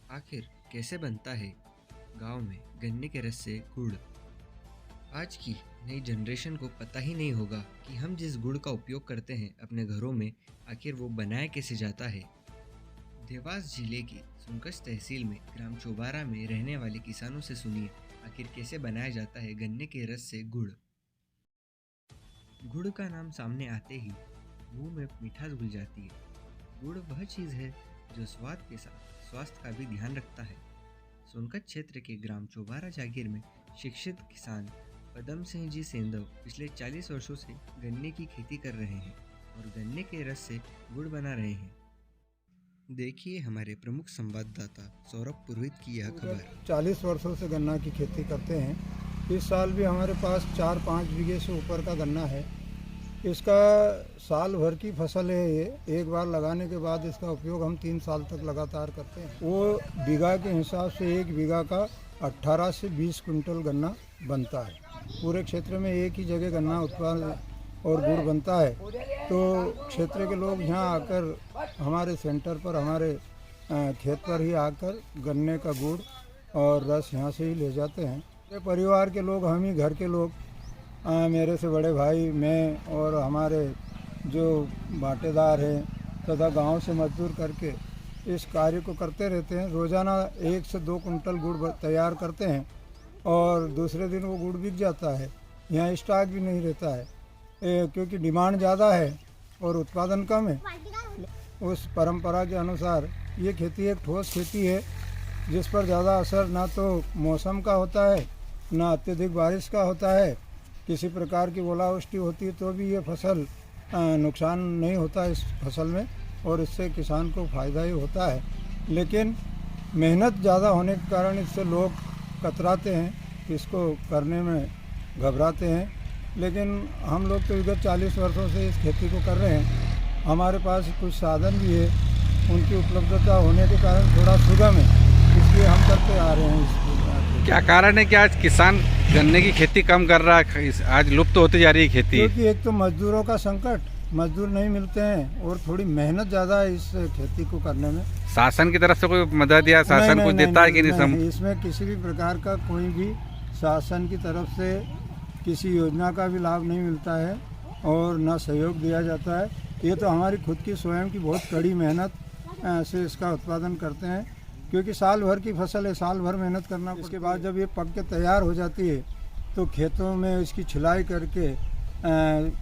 आखिर कैसे बनता है गांव में गन्ने के रस से गुड़। आज की नई जनरेशन को पता ही नहीं होगा कि हम जिस गुड़ का उपयोग करते हैं अपने घरों में, आखिर वो बनाया कैसे जाता है। देवास जिले की सुनकस तहसील में ग्राम चौबारा में रहने वाले किसानों से सुनिए आखिर कैसे बनाया जाता है गन्ने के रस से गुड़। गुड़ का नाम सामने आते ही मुंह में मिठास घुल जाती है। गुड़ वह चीज़ है जो स्वाद के साथ स्वास्थ्य का भी ध्यान रखता है। सोनकत क्षेत्र के ग्राम चौबारा जागीर में शिक्षित किसान पदम सिंह जी सेंधव पिछले 40 वर्षों से गन्ने की खेती कर रहे हैं और गन्ने के रस से गुड़ बना रहे हैं। देखिए हमारे प्रमुख संवाददाता सौरभ पुरोहित की यह खबर। 40 वर्षों से गन्ना की खेती करते हैं। इस साल भी हमारे पास 4-5 बीघे से ऊपर का गन्ना है। इसका साल भर की फसल है। ये एक बार लगाने के बाद इसका उपयोग हम 3 साल तक लगातार करते हैं। वो बीघा के हिसाब से एक बीघा का 18 से 20 कुंटल गन्ना बनता है। पूरे क्षेत्र में एक ही जगह गन्ना उत्पादन और गुड़ बनता है, तो क्षेत्र के लोग यहाँ आकर हमारे सेंटर पर, हमारे खेत पर ही आकर गन्ने का गुड़ और रस यहाँ से ही ले जाते हैं। मेरे परिवार के लोग, हम ही घर के लोग, मेरे से बड़े भाई, मैं और हमारे जो बाटेदार हैं तथा गांव से मजदूर करके इस कार्य को करते रहते हैं। रोज़ाना 1 से 2 कुंटल गुड़ तैयार करते हैं और दूसरे दिन वो गुड़ बिक जाता है। यहाँ स्टॉक भी नहीं रहता है क्योंकि डिमांड ज़्यादा है और उत्पादन कम है। उस परंपरा के अनुसार ये खेती एक ठोस खेती है जिस पर ज़्यादा असर ना तो मौसम का होता है, ना अत्यधिक बारिश का होता है। किसी प्रकार की ओलावृष्टि होती है तो भी ये फसल नुकसान नहीं होता इस फसल में और इससे किसान को फ़ायदा ही होता है। लेकिन मेहनत ज़्यादा होने के कारण इससे लोग कतराते हैं, इसको करने में घबराते हैं। लेकिन हम लोग तो विगत 40 वर्षों से इस खेती को कर रहे हैं। हमारे पास कुछ साधन भी है, उनकी उपलब्धता होने के कारण थोड़ा सुगम है, इसलिए हम करते आ रहे हैं इसको। क्या कारण है कि आज किसान गन्ने की खेती कम कर रहा है, आज लुप्त होती जा रही है खेती? क्योंकि एक तो मजदूरों का संकट, मजदूर नहीं मिलते हैं और थोड़ी मेहनत ज़्यादा है इस खेती को करने में। शासन की तरफ से कोई मदद या शासन कुछ देता है कि नहीं? इसमें किसी भी प्रकार का कोई भी शासन की तरफ से किसी योजना का भी लाभ नहीं मिलता है और न सहयोग दिया जाता है। ये तो हमारी खुद की स्वयं की बहुत कड़ी मेहनत से इसका उत्पादन करते हैं, क्योंकि साल भर की फसल है, साल भर मेहनत करना। उसके बाद जब ये पक के तैयार हो जाती है तो खेतों में इसकी छिलाई करके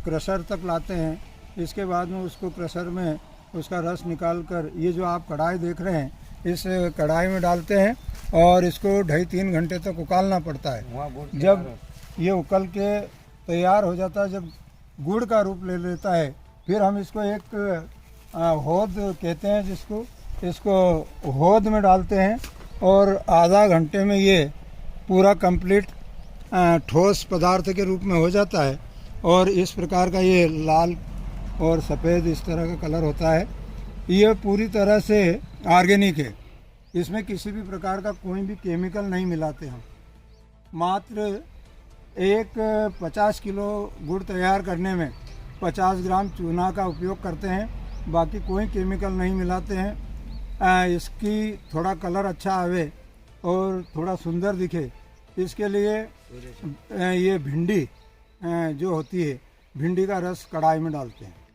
क्रशर तक लाते हैं। इसके बाद में उसको क्रशर में उसका रस निकाल कर, ये जो आप कढ़ाई देख रहे हैं, इस कढ़ाई में डालते हैं और इसको 2.5-3 घंटे तक उकालना पड़ता है। जब ये उकल के तैयार हो जाता है, जब गुड़ का रूप ले लेता है, फिर हम इसको एक होद कहते हैं इसको होद में डालते हैं और आधा घंटे में ये पूरा कंप्लीट ठोस पदार्थ के रूप में हो जाता है और इस प्रकार का ये लाल और सफ़ेद इस तरह का कलर होता है। ये पूरी तरह से ऑर्गेनिक है, इसमें किसी भी प्रकार का कोई भी केमिकल नहीं मिलाते हम। मात्र 50 किलो गुड़ तैयार करने में 50 ग्राम चूना का उपयोग करते हैं, बाकी कोई केमिकल नहीं मिलाते हैं। इसकी थोड़ा कलर अच्छा आवे और थोड़ा सुंदर दिखे, इसके लिए ये भिंडी जो होती है, भिंडी का रस कढ़ाई में डालते हैं।